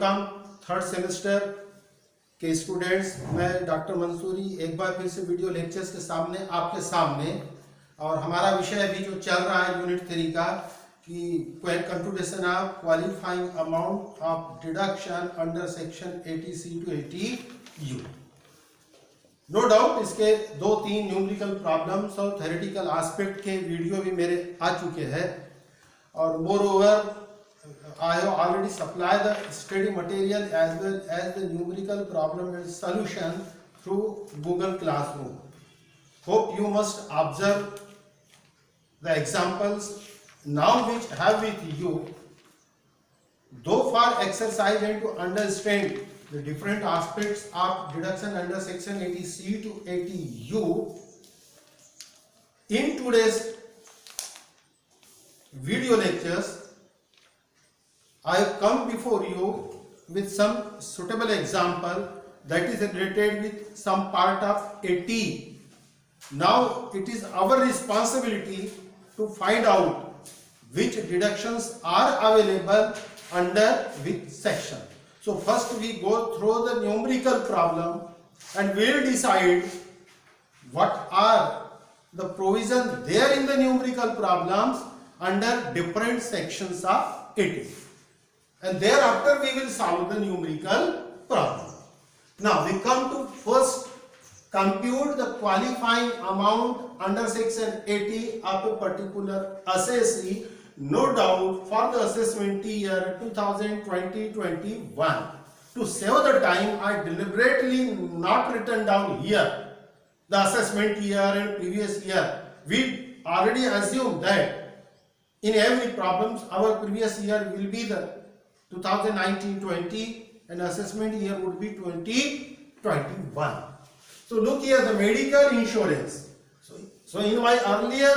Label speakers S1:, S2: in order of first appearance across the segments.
S1: Welcome third semester के students. मैं doctor Mansuri एक बार फिर से वीडियो लेक्चर्स के सामने आपके सामने, और हमारा विषय अभी जो चल रहा है यूनिट 3 का कि computation of qualifying amount of deduction under section 80C to 80U। No doubt इसके 2-3 न्यूमेरिकल प्रॉब्लम्स और थ्योरेटिकल एस्पेक्ट के वीडियो भी मेरे आ चुके हैं, और moreover I have already supplied the study material as well as the numerical problem and solution through Google Classroom. Hope you must observe the examples now which have with you. Though for exercise and to understand the different aspects of deduction under section 80C to 80U, in today's video lectures I have come before you with some suitable example that is related with some part of 80. Now it is our responsibility to find out which deductions are available under which section. So first we go through the numerical problem and we will decide what are the provisions there in the numerical problems under different sections of 80. And thereafter we will solve the numerical problem. Now we come to first compute the qualifying amount under section 80 of a particular assessee, no doubt for the assessment year 2020-21. To save the time, I deliberately not written down here the assessment year and previous year. We already assume that in every problems our previous year will be the 2019-20 and assessment year would be 2021. So look here, the medical insurance. So in my earlier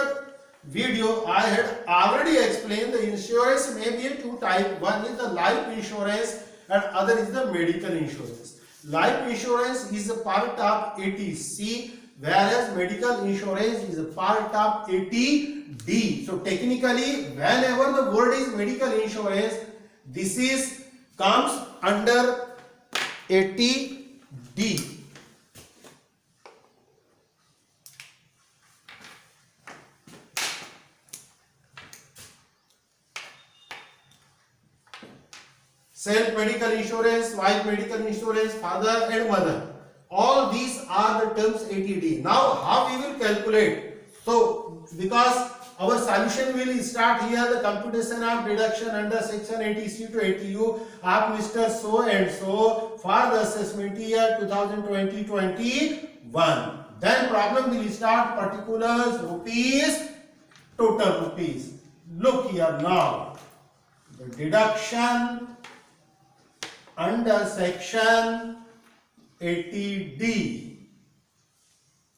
S1: video I had already explained the insurance may be two types. One is the life insurance and other is the medical insurance. Life insurance is a part of 80C, whereas medical insurance is a part of 80D. So technically whenever the word is medical insurance, this is comes under 80D. Self medical insurance, wife medical insurance, father and mother, all these are the terms 80D. Now how we will calculate? So because our solution will start here, the computation of deduction under section 80C to 80U of Mr. So and so for the assessment year 2020-21. Then problem will start, particulars, rupees, total rupees. Look here now, the deduction under section 80D,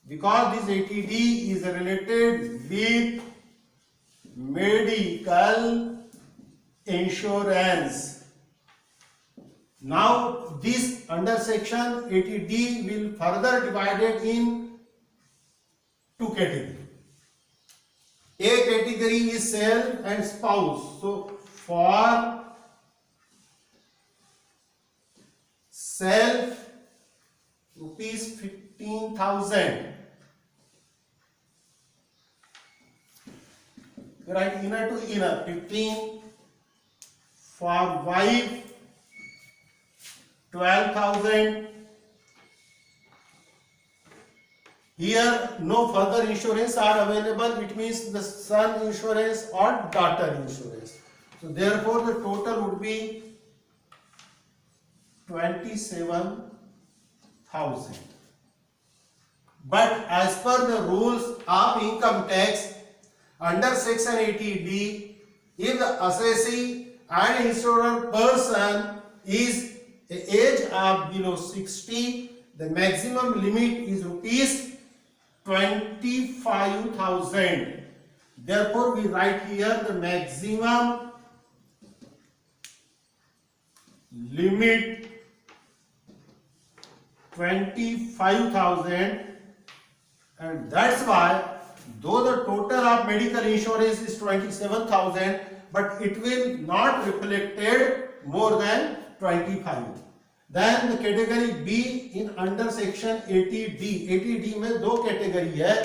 S1: because this 80D is related with medical insurance. Now this under section 80D will further divided in two categories. A category is self and spouse. So for self, rupees 15,000. Right, inner to inner 15. For wife 12,000. Here no further insurance are available, it means the son insurance or daughter insurance. So therefore the total would be 27,000. But as per the rules of income tax, under section 80D, if the assessee and insurer person is age of below 60, the maximum limit is rupees 25,000. Therefore, we write here the maximum limit 25,000, and that's why though the total of medical insurance is 27,000, but it will not reflected more than 25. Then the category B in under section 80D. 80D में दो category है,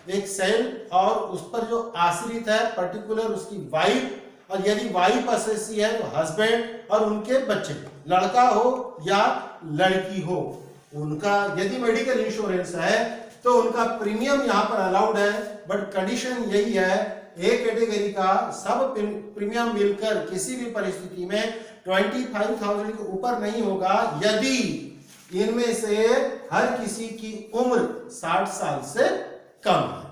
S1: एक self और उस पर जो आश्रित है पर्टिकुलर उसकी वाइफ, और यदि वाइफ असेसी है तो हस्बैंड और उनके बच्चे, लड़का हो या लड़की हो, उनका यदि मेडिकल इंश्योरेंस है तो उनका प्रीमियम यहाँ पर अलाउड है, बट कंडीशन यही है ए कैटेगरी का सब प्रीमियम मिलकर किसी भी परिस्थिति में 25,000 के ऊपर नहीं होगा यदि इनमें से हर किसी की उम्र 60 साल से कम है।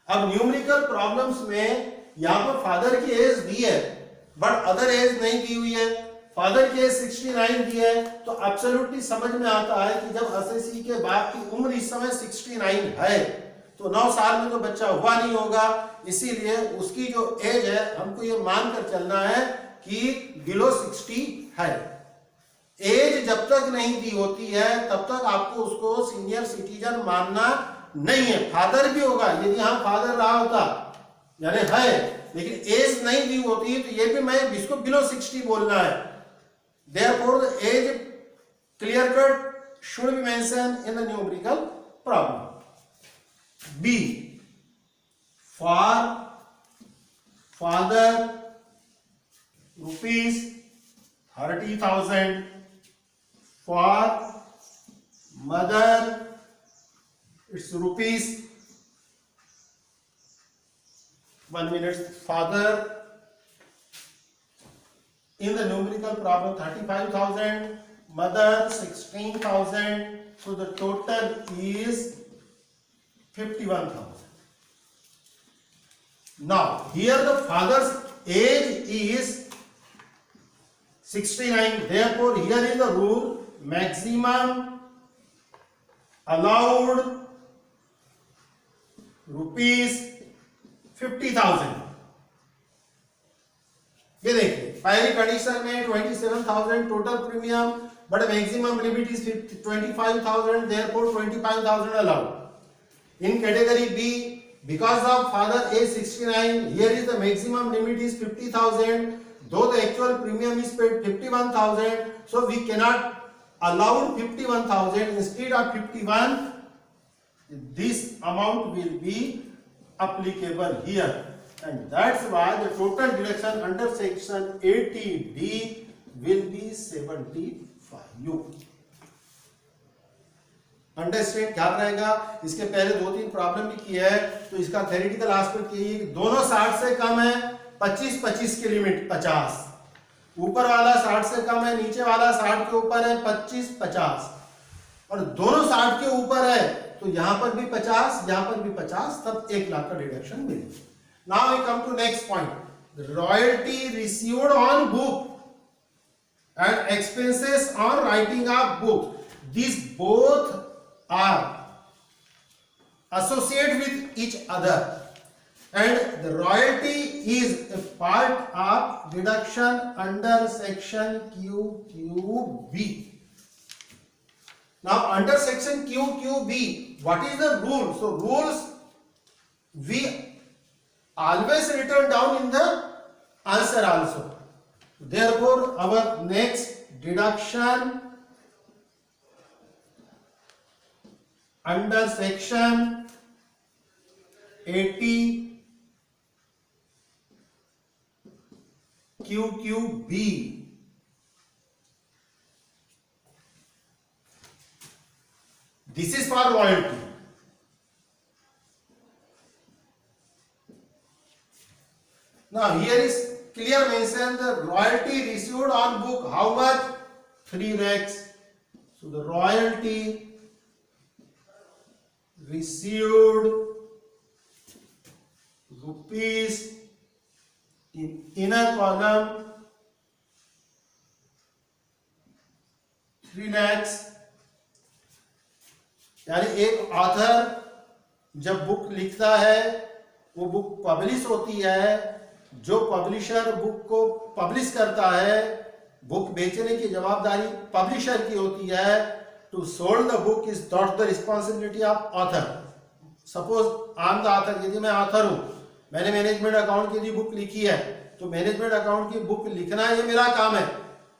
S1: अब न्यूमेरिकल प्रॉब्लम्स में यहाँ पर फादर की एज दी है बट अदर एज नहीं दी हुई है, फादर की एज 69 दी है, तो एब्सोल्युटली समझ में आता है कि जब एसएससी के बाद की उम्र इस समय 69 है तो 9 साल में तो बच्चा हुआ नहीं होगा, इसीलिए उसकी जो एज है हमको ये मानकर चलना है कि बिलो 60 है। एज जब तक नहीं दी होती है तब तक आपको उसको सीनियर सिटीजन मानना नहीं है। फादर भी होगा, यदि यहाँ फादर रहा होता यानी है लेकिन एज नहीं दी होती तो ये भी मैं इसको बिलो 60 बोलना है। Therefore the age clear cut should be mentioned in the numerical problem. B, for father rupees 30,000, for mother it's rupees 1 minute. Father in the numerical problem 35,000, mother 16,000, so the total is 51,000. Now here the father's age is 69, therefore here is the rule, maximum allowed rupees 50,000. ये देखिए पहली condition में 27,000 total premium but maximum limit is 25,000, therefore 25,000 allowed. In category B, because of father age 69, here is the maximum limit is 50,000, though the actual premium is paid 51,000, so we cannot allow 51,000. Instead of 51, this amount will be applicable here. And that's why the total deduction under section 80D will be 75. Understand क्या रहेगा? इसके पहले 2-3 problem भी की है तो इसका theoretical aspect यही है, दोनों 60 से कम है, 25-25 की लिमिट 50, ऊपर वाला 60 से कम है, नीचे वाला 60 के ऊपर है 25-50, और दोनों 60 के ऊपर है तो यहां पर भी 50, यहां पर भी 50, तब 1 लाख का डिडक्शन मिलेगा. Now we come to next point. The royalty received on book and expenses on writing of book. These both are associated with each other, and the royalty is a part of deduction under section QQB. Now under section QQB, what is the rule? So rules we always written down in the answer also. Therefore our next deduction under section 80 QQB, this is for royalty. Now here is clear mention the royalty received on book, how much? 3 lakhs. So the royalty received rupees in inner column 3 lakhs. यानी एक author जब book लिखता है वो book publish होती है, जो publisher book को पब्लिश करता है बुक बेचने की जवाबदारी पब्लिशर की होती है. To sold the book is not the responsibility of author. Suppose I am the author, यदि मैं ऑथर हूं, मैंने मैनेजमेंट अकाउंट की यदि बुक लिखी है तो मैनेजमेंट अकाउंट की बुक लिखना ये मेरा काम है,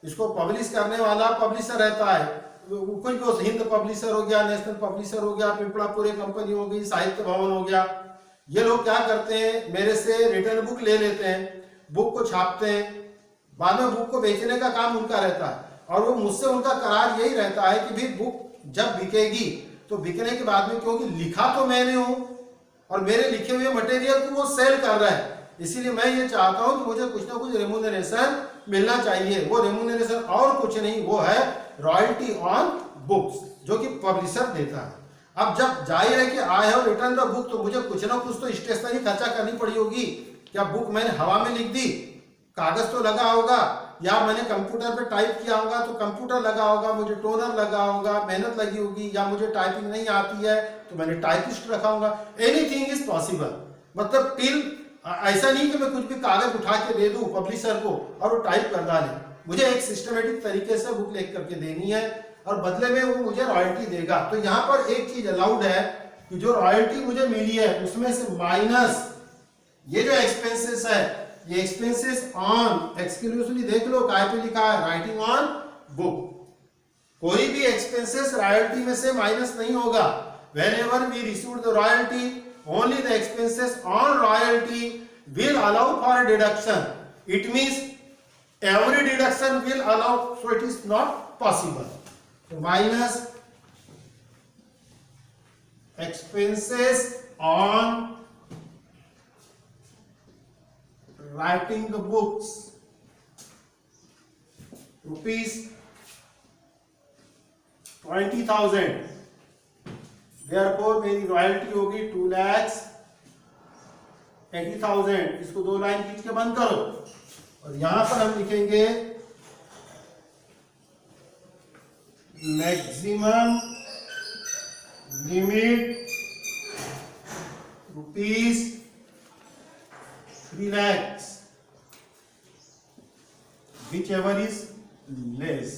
S1: इसको पब्लिश करने वाला पब्लिशर रहता है, कोई को हिंद पब्लिशर हो गया, नेशनल पब्लिशर हो गया, पिपलापुरे कंपनी हो गई, साहित्य भवन हो गया। ये लोग क्या करते हैं, मेरे से रिटर्न बुक ले लेते हैं, बुक को छापते हैं, बाद में बुक को बेचने का काम उनका रहता है। और वो मुझसे उनका करार यही रहता है कि भाई बुक जब बिकेगी तो बिकने के बाद में, क्योंकि लिखा तो मैंने हूं और मेरे लिखे हुए मटेरियल को वो सेल कर रहा है, इसीलिए मैं ये चाहता हूं कि मुझे कुछ ना कुछ रेम्यूनरेशन मिलना चाहिए। वो रेम्यूनरेशन और कुछ नहीं, वो है रॉयल्टी ऑन बुक्स, जो कि पब्लिशर देता है। अब जब जाहिर है कि I have return the book, तो मुझे कुछ ना कुछ तो स्टेशनरी खर्चा करनी पड़ी होगी। क्या बुक मैंने हवा में लिख दी, कागज तो लगा होगा, या मैंने कंप्यूटर पे टाइप किया होगा तो कंप्यूटर लगा होगा, मुझे टोनर लगा होगा, मेहनत लगी होगी, या मुझे टाइपिंग नहीं आती है तो मैंने टाइपिस्ट रखा होगा। Anything is possible. मतलब टिल ऐसा नहीं कि मैं कुछ भी कागज उठा के दे दूं पब्लिशर को और वो टाइप कर डाले। मुझे एक सिस्टमेटिक तरीके से बुक लिख करके देनी है और बदले में वो मुझे रॉयल्टी देगा। तो यहाँ पर एक चीज अलाउड है कि जो रॉयल्टी मुझे मिली है उसमें से माइनस ये जो एक्सपेंसेस है, ये एक्सपेंसेस ऑन, एक्सक्लूसिवली देख लो काय पे लिखा है, राइटिंग ऑन बुक। कोई भी एक्सपेंसेस रॉयल्टी में से माइनस नहीं होगा। whenever we receive the royalty, only the expenses on royalty will allow for deduction. It means every deduction will allow, so it is not possible. So minus expenses on writing the books, rupees 20,000, therefore मेरी royalty होगी 2,80,000। इसको दो line खींच के बंद करो और यहां पर हम लिखेंगे maximum limit rupees 3 lakhs, whichever is less.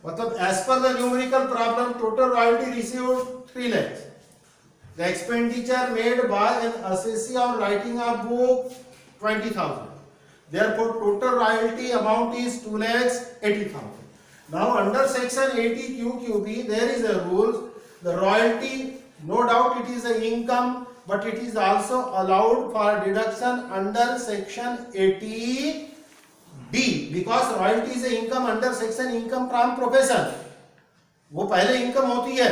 S1: मतलब as per the numerical problem, total royalty received 3 lakhs. The expenditure made by an assessee on writing a book 20,000. Therefore, total royalty amount is 2,80,000. Now, under section 80 QQB, there is a rule. The royalty, no doubt, it is an income, but it is also allowed for deduction under section 80D, because royalty is an income under section income from profession. वो पहले income होती है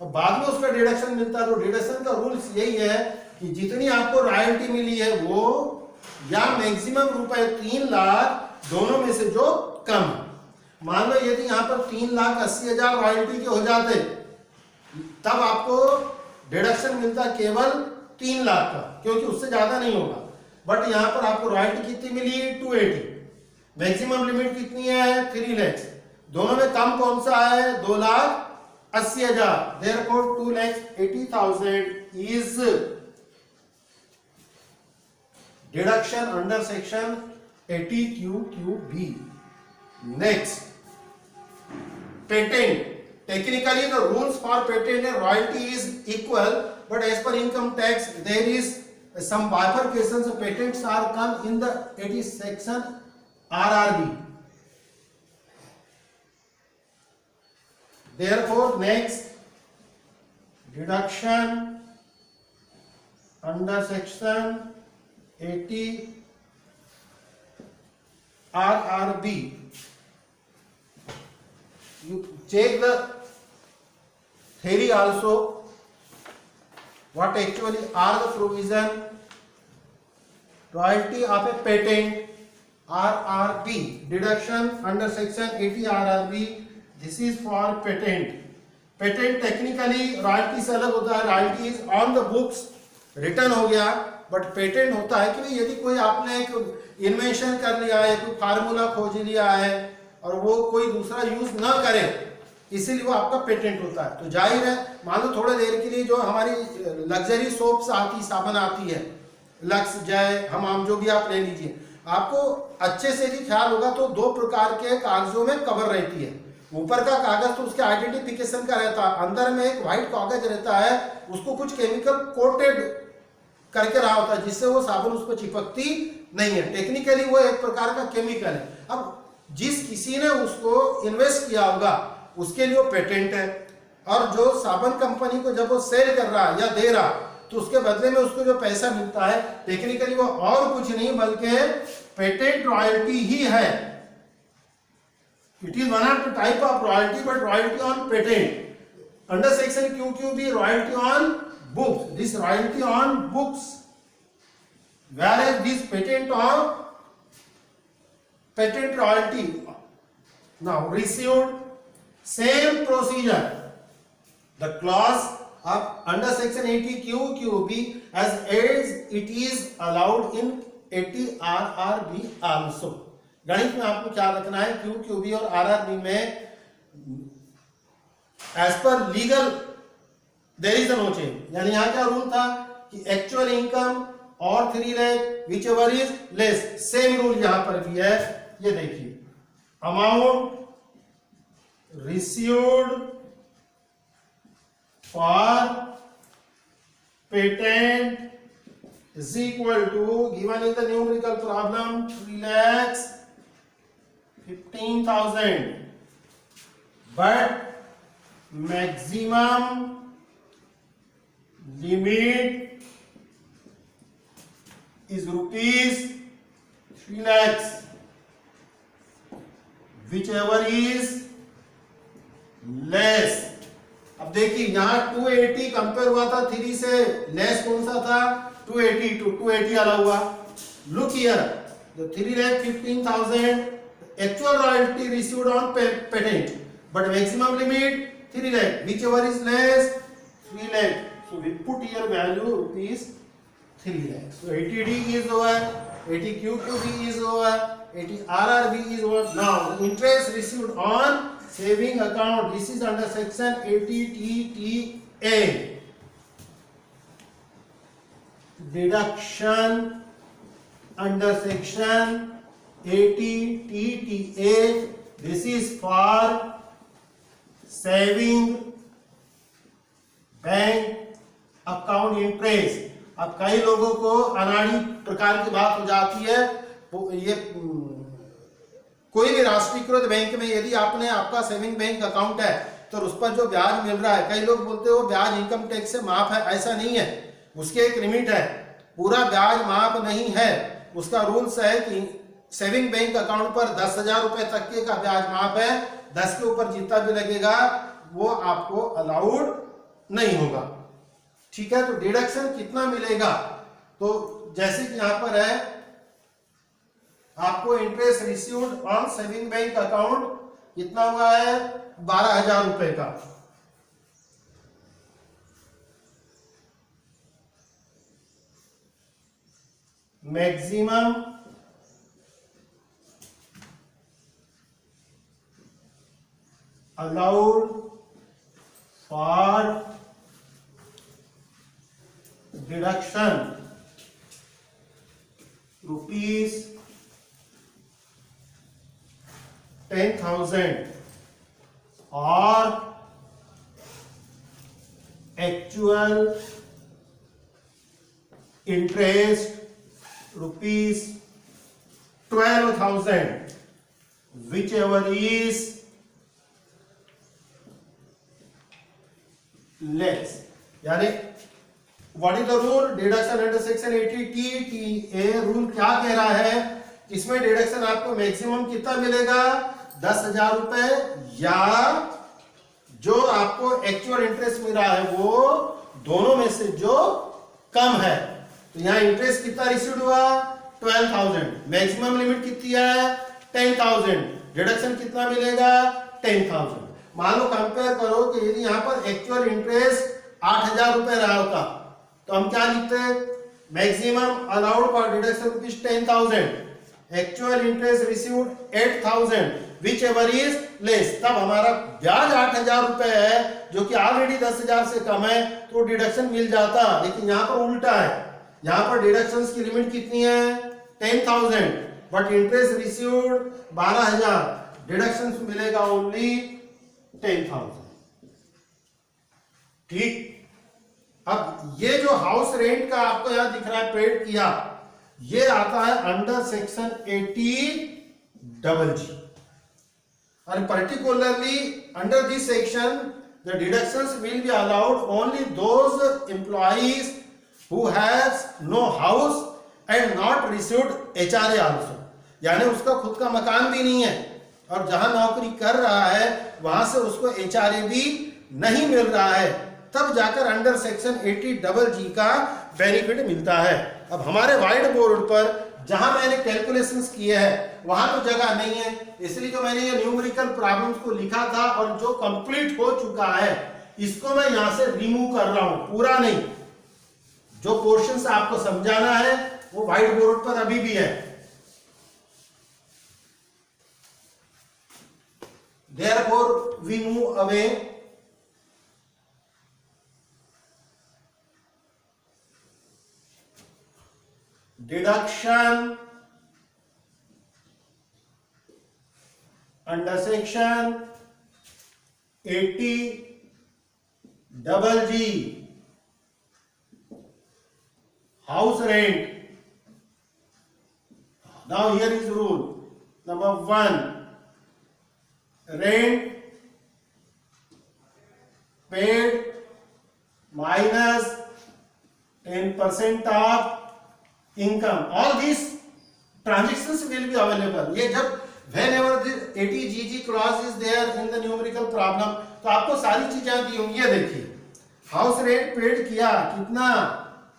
S1: और बाद में उसका deduction मिलता है। तो डिडक्शन का रूल्स यही है कि जितनी आपको रॉयल्टी मिली है वो या मैक्सिमम रुपए 3 लाख दोनों में से जो कम। मान लो यदि यहाँ पर 3,80,000 रॉयल्टी के हो जाते तब आपको डिडक्शन मिलता केवल 3 लाख का, क्योंकि उससे ज्यादा नहीं होगा। बट यहाँ पर आपको रॉयल्टी कितनी मिली 280, मैक्सिमम लिमिट कितनी है 3 lakhs, दोनों में कम कौन सा है 2,80,000। Therefore 2,80,000 is deduction under section 80 QQB. Next, patent. Technically the rules for patent and royalty is equal, but as per income tax there is some bifurcations. Patents are come in the 80 section RRB. Therefore next, deduction under section 80 RRB. You check the theory also, what actually are the provision. Royalty of a patent RRB, deduction under section 80 RRB. This is for patent. Patent technically royalty से अलग होता है। Royalty is on the books, return हो गया, but patent होता है कि यदि कोई आपने एक इन्वेंशन कर लिया है, कोई फार्मूला खोज लिया है और वो कोई दूसरा यूज ना करे, इसीलिए वो आपका पेटेंट होता है। तो जाहिर है, मान लो थोड़ी देर के लिए जो हमारी लग्जरी सोप्स आती, साबन आती है, लक्स, जय, हमाम, जो भी आप ले लीजिए, आपको अच्छे से भी ख्याल होगा तो 2 प्रकार के कागजों में कवर रहती है। ऊपर का कागज तो उसके आइडेंटिफिकेशन का रहता है, अंदर में एक व्हाइट कागज रहता है, उसको कुछ केमिकल कोटेड करके रहा होता है जिससे वो साबुन उस पर चिपकती नहीं है, टेक्निकली वो एक प्रकार का केमिकल है। अब जिस किसी ने उसको इन्वेस्ट किया होगा उसके लिए वो पेटेंट है, और जो साबुन कंपनी को जब वो सेल कर रहा है या दे रहा तो उसके बदले में उसको जो पैसा मिलता है टेक्निकली वो और कुछ नहीं बल्कि पेटेंट रॉयल्टी ही है। It is one of the type of royalty, but royalty on patent. Under section QQB royalty on books, this royalty on books, whereas this patent on patent royalty now received same procedure, the clause of under section 80 QQB as it is allowed in 80 RRB also। गणित में आपको क्या रखना है, QQB और RRB में as per legal there is no change। यानी यहाँ क्या रूल था कि एक्चुअल इनकम और 3 lakh whichever is less, same rule यहां पर भी है। ये देखिए, amount received for patent is equal to given in the numerical problem 3,15,000, but maximum limit is rupees 3 lakhs, whichever is less। अब देखिए यहां 280 कंपेयर हुआ था 3 से, लेस कौन सा था 280, to 280 अलाउ हुआ। Look here, the 3,15,000 actual royalty received on patent, but maximum limit 3 lakh, whichever is less 3 lakh, so we put here value rupees 3 lakhs। So 80D is over, 80 QQB is over, 80 RRB is over। Now interest received on saving account, this is under section 80TTA, deduction under section 80TTA, this is for saving bank account interest। अब कई लोगों को अनाड़ी प्रकार की बात हो जाती है, ये कोई भी राष्ट्रीयकृत बैंक में यदि आपने आपका सेविंग बैंक अकाउंट है तो उस पर जो ब्याज मिल रहा है, कई लोग बोलते हो ब्याज इनकम टैक्स से माफ है, ऐसा नहीं है, उसके एक लिमिट है, पूरा ब्याज माफ नहीं है। उसका रूल्स है कि सेविंग बैंक अकाउंट पर 10,000 रुपए तक के का ब्याज माफ है, 10 के ऊपर जितना भी लगेगा वो आपको अलाउड नहीं होगा। ठीक है, तो डिडक्शन कितना मिलेगा, तो जैसे कि यहां पर है आपको interest received on saving bank account कितना हुआ है 12,000 रुपए का। Maximum allowed for deduction rupees 10,000 और actual interest rupees 12,000, whichever is less. यानी what is the rule, deduction under section 80TTA rule क्या कह रहा है, इसमें डिडक्शन आपको मैक्सिमम कितना मिलेगा 10,000 रुपए, या जो आपको एक्चुअल इंटरेस्ट मिल रहा है वो दोनों में से जो कम है। तो यहाँ इंटरेस्ट कितना रिसीव हुआ 12,000, मैक्सिमम लिमिट कितनी है 10,000, डिडक्शन कितना मिलेगा 10,000। मान लो कंपेयर करो कि यदि यहाँ पर एक्चुअल इंटरेस्ट 8,000 रुपए रहा होता तो हम क्या लिखते हैं, maximum allowed for deduction rupees 10,000, actual interest received 8,000, which ever is less. तब हमारा ब्याज 8,000 रुपए है जो कि ऑलरेडी 10,000 से कम है, तो डिडक्शन मिल जाता। लेकिन यहाँ पर उल्टा है, यहाँ पर डिडक्शंस की लिमिट कितनी है 10,000, बट इंटरेस्ट रिसीव्ड 12,000, डिडक्शंस मिलेगा ओनली 10,000। ठीक, अब ये जो हाउस रेंट का आपको यहां दिख रहा है पेड किया, ये आता है under section 80 double ji. And particularly under this section, the deductions will be allowed only those employees who has no house and not received HRA also। यानी उसका खुद का मकान भी नहीं है और जहां नौकरी कर रहा है वहां से उसको HRA भी नहीं मिल रहा है, तब जाकर अंडर सेक्शन 80 डबल जी का बेनिफिट मिलता है। अब हमारे व्हाइट बोर्ड पर जहां मैंने कैलकुलेशंस किए हैं वहां तो जगह नहीं है, इसलिए जो मैंने ये न्यूमेरिकल प्रॉब्लम्स को लिखा था और जो कंप्लीट हो चुका है इसको मैं यहां से रिमूव कर रहा हूं, पूरा नहीं। जो पोर्शंस आपको समझाना है वो व्हाइट बोर्ड पर अभी भी है। Therefore we move away deduction under section 80 double G house rent. Now here is rule number 1, rent paid minus 10% of income. All these transactions will be available. ये जब whenever the 80GG clause is there in the numerical problem तो आपको सारी चीजें दी होंगी। ये देखिए house rent paid किया कितना,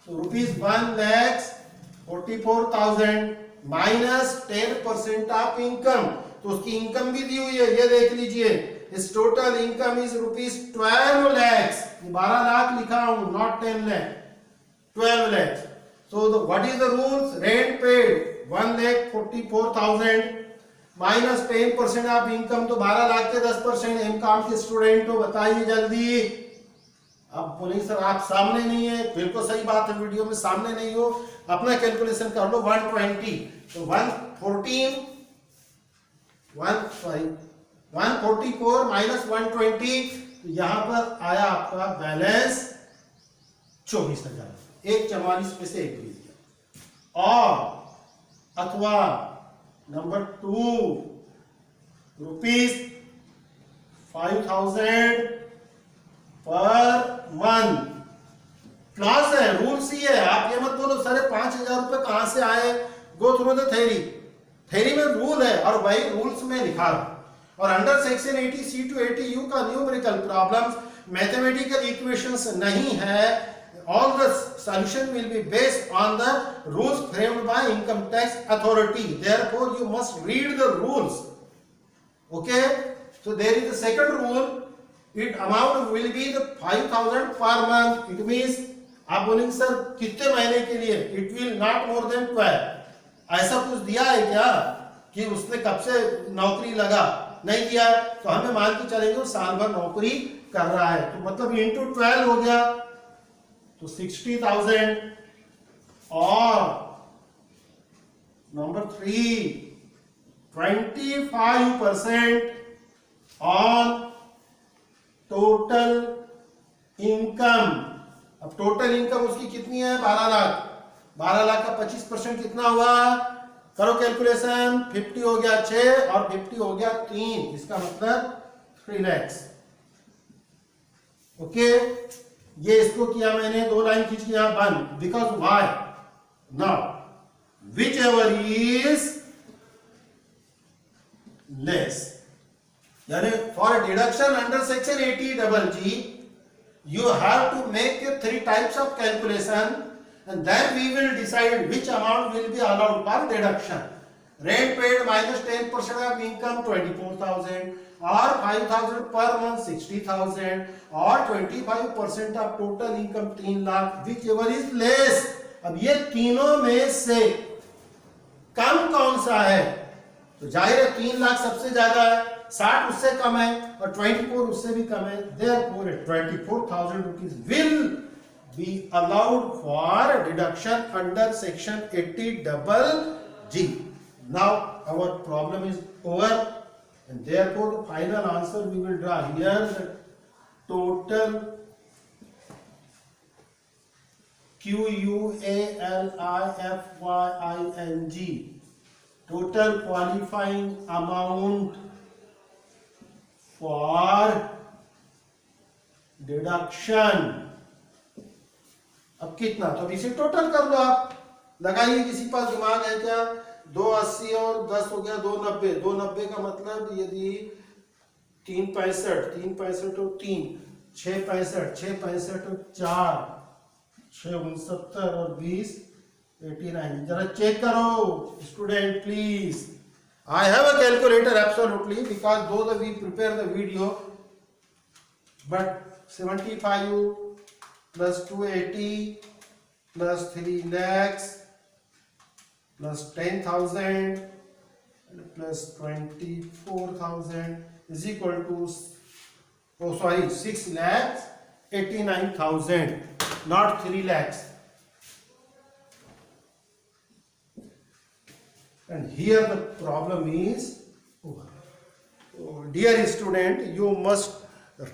S1: तो ₹1,44,000 माइनस 10% ऑफ इनकम, तो उसकी इनकम भी दी हुई है, ये देख लीजिए। इस total income is ₹12 lakhs, 12 lakh लिखा हूं, not 10 lakh, 12 lakhs। So what is the rules? Rent paid 1,44,000 minus 10% of income, तो 12 लाख के 10%। एमकॉम के स्टूडेंट हो बताइए जल्दी। अब बोलेंगे सर आप सामने नहीं है, बिल्कुल सही बात है, वीडियो में सामने नहीं हो, अपना कैलकुलेशन कर लो। 120 तो 144 माइनस 120, तो यहां पर आया आपका बैलेंस 24,000, 144 में से एक भेज दिया। और अथवा नंबर 2 ₹5,000 पर मंथ। क्लास है, रूल्स ही है, आप ये मत बोलो सर 5,000 रुपए कहां से आए, go through the theory. Theory में रूल है और वही रूल्स में लिखा है। और under section 80C to 80U का न्यूमेरिकल प्रॉब्लम्स मैथमेटिकल इक्वेशंस नहीं है। All the solution will be based on the rules framed by income tax authority. Therefore, you must read the rules. Okay? So there is the second rule. It amount will be the 5,000 per month. It means आप बोलेंगे sir कितने महीने के लिए? It will not more than 12. ऐसा कुछ दिया है क्या कि उसने कब से नौकरी लगा? नहीं दिया, तो हमें मान के चलेंगे साल भर नौकरी कर रहा है, तो मतलब इंटू 12 हो गया, तो 60,000। और नंबर 3 25% ऑन टोटल इनकम। अब टोटल इनकम उसकी कितनी है? 12 लाख। 12 लाख का 25% कितना हुआ? करो कैलकुलेशन। 50 हो गया 6 और 50 हो गया 3, इसका मतलब 3 lakhs। ओके, ये इसको किया मैंने, 2 लाइन खींच के यहां बंद। Because why now whichever is less, यानी for deduction under section 80 double G you have to make 3 types of calculation and then we will decide which amount will be allowed per deduction. Rent paid minus 10% of income 24,000 or 5,000 per month 60,000 or 25% of total income 3 lakh, whichever is less। अब ये तीनों में से कम कौन सा है? तो जाहिर है 3 लाख सबसे ज्यादा है, 60 उससे कम है और 24 उससे भी कम है। Therefore 24,000 rupees will be allowed for deduction under section 80 double G। Now our problem is over and therefore the final answer we will draw here, the total QUALIFYING, total qualifying amount for deduction। अब कितना, तो इसे total कर लो आप, लगाइए, किसी पास दिमाग है क्या? 280 और 10 हो गया 290, 290 का मतलब यदि 365, 365 और 3 665, 665 और 4 669 और 20 89। जरा चेक करो student please. I have a calculator absolutely, because though we prepare the video, but 75 plus 280 plus 3 lakhs plus 10,000 plus 24,000 is equal to 6 lakhs 89,000, not 3 lakhs. And here the problem is, dear student, you must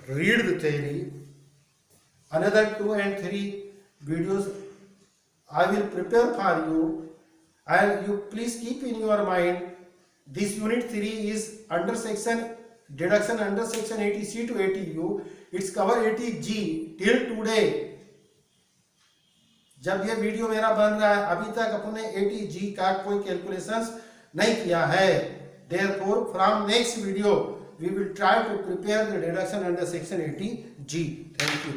S1: read the theory. Another 2 and 3 videos I will prepare for you, and you please keep in your mind this unit 3 is under section deduction under section 80C to 80U. It's cover 80G till today. जब ये video मेरा बन रहा है अभी तक अपने 80G का कोई कैलकुलेशंस नहीं किया है। Therefore from next video we will try to prepare the deduction under section 80G. Thank you.